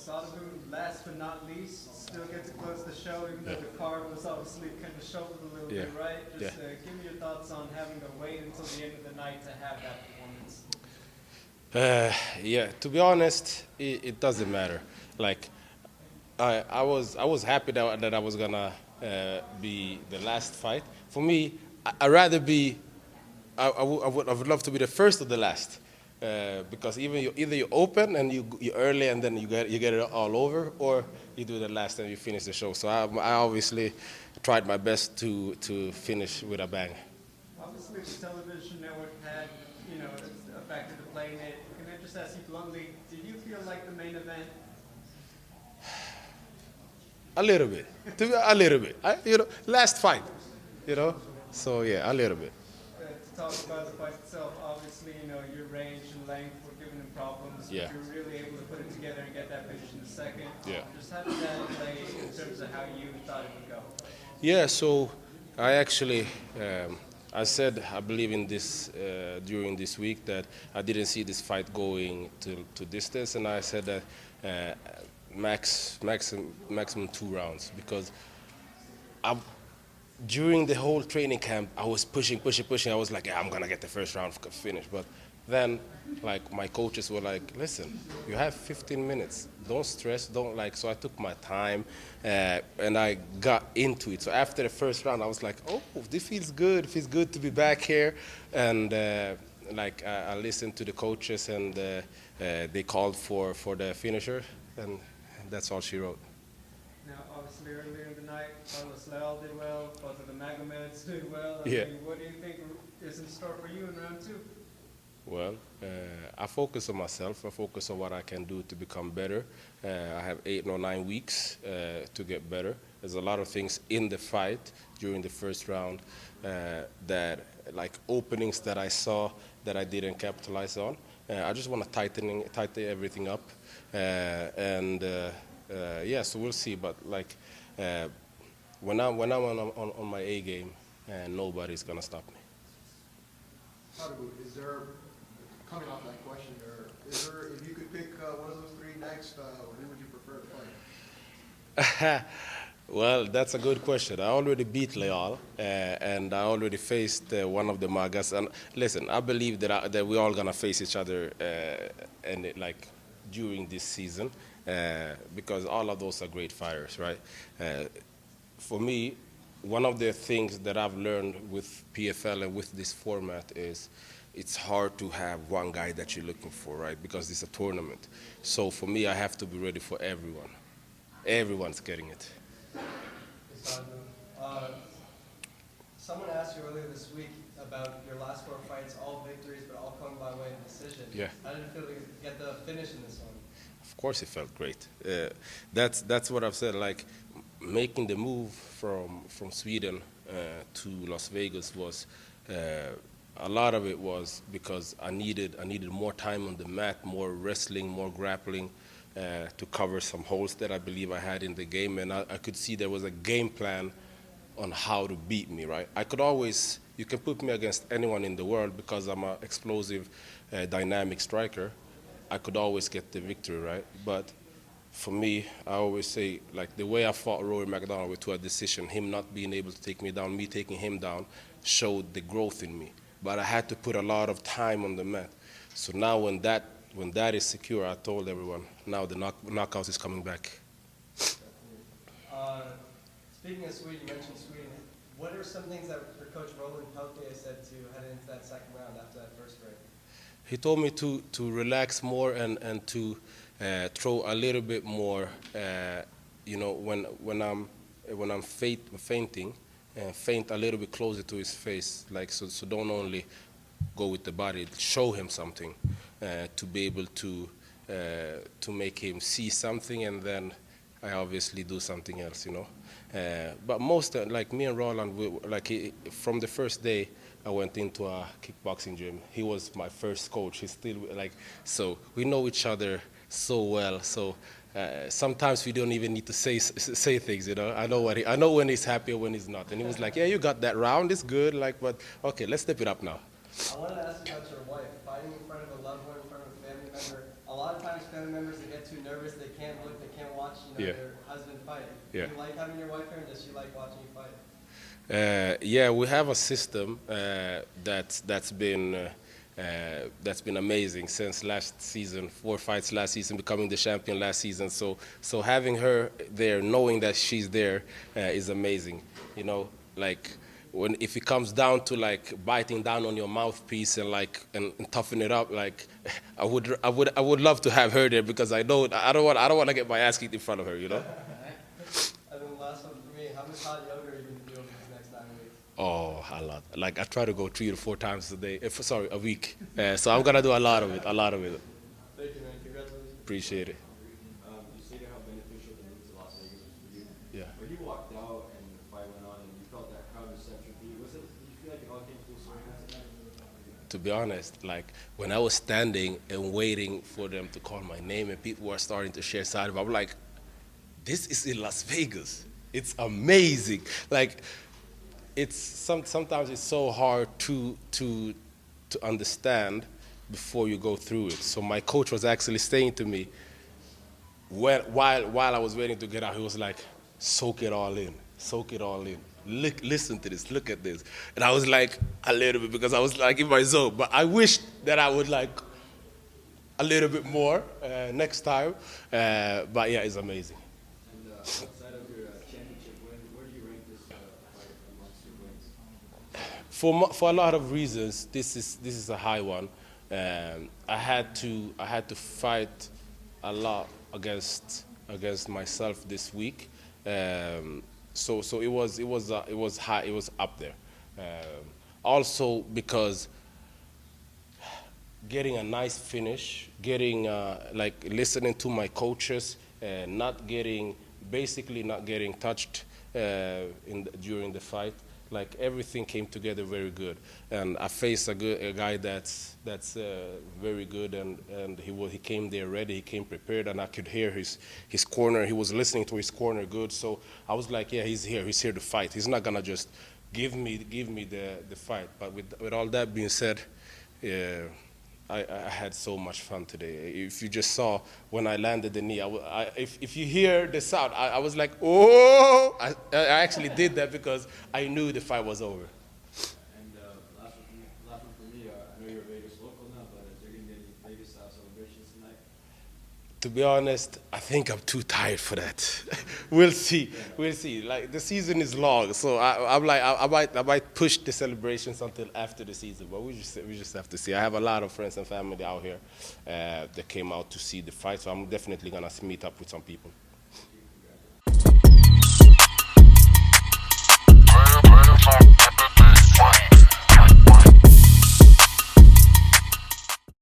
Sadibou, last but not least, still get to close the show, even though the card was obviously kind of shouldered a little bit, right? Just give me your thoughts on having to wait until the end of the night to have that performance. Yeah, to be honest, it doesn't matter. Like, I was happy that I was gonna be the last fight. For me, I'd rather be. I would love to be the first or the last, because either you open and you early and then you get it all over, or you do the last and you finish the show. So I obviously tried my best to finish with a bang. Obviously, the television network had a factor to play in it. Can I just ask you bluntly, did you feel like the main event? A little bit, a little bit. Last fight, So yeah, a little bit. To talk about the fight itself, obviously, your range and length were giving him problems. Yeah. But you were really able to put it together and get that finish in the second. Yeah. Just how did that play in terms of how you thought it would go? Yeah, so I actually, I said I believe in this during this week that I didn't see this fight going to distance, and I said that maximum 2 rounds, because during the whole training camp I was pushing. I was like, yeah, I'm gonna get the first round finished, but then like my coaches were like, listen, you have 15 minutes, don't stress, don't like. So I took my time and I got into it. So after the first round I was like, oh, this feels good. It feels good to be back here. And I listened to the coaches, and they called for the finisher, and that's all she wrote. Now, obviously, earlier in the night, Carlos Leal did well, both of the Magomeds did well. Yeah. I mean, what do you think is in store for you in round 2? Well, I focus on myself. I focus on what I can do to become better. I have 8 or 9 weeks to get better. There's a lot of things in the fight during the first round that, like openings that I saw that I didn't capitalize on. I just want to tighten everything up, yeah. So we'll see. But like when I'm on my A game, nobody's gonna stop me. Sadibou, is there, coming off that question, if you could pick one of those 3 next, who would you prefer to fight? Well, that's a good question. I already beat Leal, and I already faced one of the Magas. And listen, I believe that we're all gonna face each other, during this season, because all of those are great fighters, right? For me, one of the things that I've learned with PFL and with this format is it's hard to have one guy that you're looking for, right? Because it's a tournament. So for me, I have to be ready for everyone. Everyone's getting it. Someone asked you earlier this week about your last 4 fights, all victories, but all coming by way of decision. Yeah. How did it feel to get the finish in this one? Of course, it felt great. That's what I've said. Like making the move from Sweden to Las Vegas was a lot of it was because I needed more time on the mat, more wrestling, more grappling, to cover some holes that I believe I had in the game, and I could see there was a game plan on how to beat me, right? You can put me against anyone in the world because I'm an explosive, dynamic striker. I could always get the victory, right? But for me, I always say, like the way I fought Rory McDonald to a decision, him not being able to take me down, me taking him down, showed the growth in me. But I had to put a lot of time on the mat. So now when that is secure, I told everyone, now the knockout is coming back. Speaking of Sweden, you mentioned Sweden. What are some things that your coach Roland Peltier said to head into that second round after that first break? He told me to relax more and to throw a little bit more. When I'm fainting, faint a little bit closer to his face. Like so don't only go with the body. Show him something to be able to make him see something, and then I obviously do something else. But most like me and Roland, from the first day I went into a kickboxing gym. He was my first coach. He's still so we know each other so well. So sometimes we don't even need to say things. I know when he's happy or when he's not. And he was like, "Yeah, you got that round. It's good. But okay, let's step it up now." I wanted to ask you about your wife, fighting in front of a loved one, in front of a family member, all lot of times family members, they get too nervous, they can't look, they can't watch, their husband fight. Yeah. Do you like having your wife here, and does she like watching you fight? Yeah, we have a system that's been amazing since last season. 4 fights last season, becoming the champion last season. So having her there, knowing that she's there, is amazing. Like if it comes down to like biting down on your mouthpiece and and toughen it up, like I would love to have her there, because I don't want to get my ass kicked in front of her. And then the last one for me, how much hot yoga are you going to do over these next 9 weeks? Oh, a lot. Like I try to go 3 to 4 times a day. A week. So I'm gonna do a lot of it. Thank you, man. Congratulations. Appreciate it. You stated how beneficial the move to Las Vegas was for you. Yeah. When you walked out and the fight went on and you felt that crowd reception for you, did you feel like it all came full circle tonight? To be honest, like when I was standing and waiting for them to call my name and people were starting to share Sadibou, I'm like, this is in Las Vegas. It's amazing. Like, sometimes it's so hard to understand before you go through it. So my coach was actually saying to me, while I was waiting to get out, he was like, soak it all in, soak it all in. Listen to this, look at this. And I was like, a little bit, because I was like in my zone. But I wish that I would like a little bit more next time. But yeah, it's amazing. And outside of your championship win, where do you rank this fight amongst your wins? For a lot of reasons, this is a high one. I had to fight a lot against myself this week. So it was high. It was up there. Also because getting a nice finish, getting listening to my coaches, basically not getting touched during the fight. Like everything came together very good, and I faced a guy that's very good, and he came there ready, he came prepared, and I could hear his corner. He was listening to his corner good, so I was like, yeah, he's here to fight. He's not gonna just give me the fight. But with all that being said, yeah, I had so much fun today. If you just saw when I landed the knee, if you hear the sound, I was like, oh! I actually did that because I knew the fight was over. And last one for me, I know you're a Vegas local now, but is there going to be any Vegas-style celebrations tonight? To be honest, I think I'm too tired for that. We'll see. Like the season is long, so I'm like I might push the celebrations until after the season. But we just have to see. I have a lot of friends and family out here that came out to see the fight, so I'm definitely gonna meet up with some people.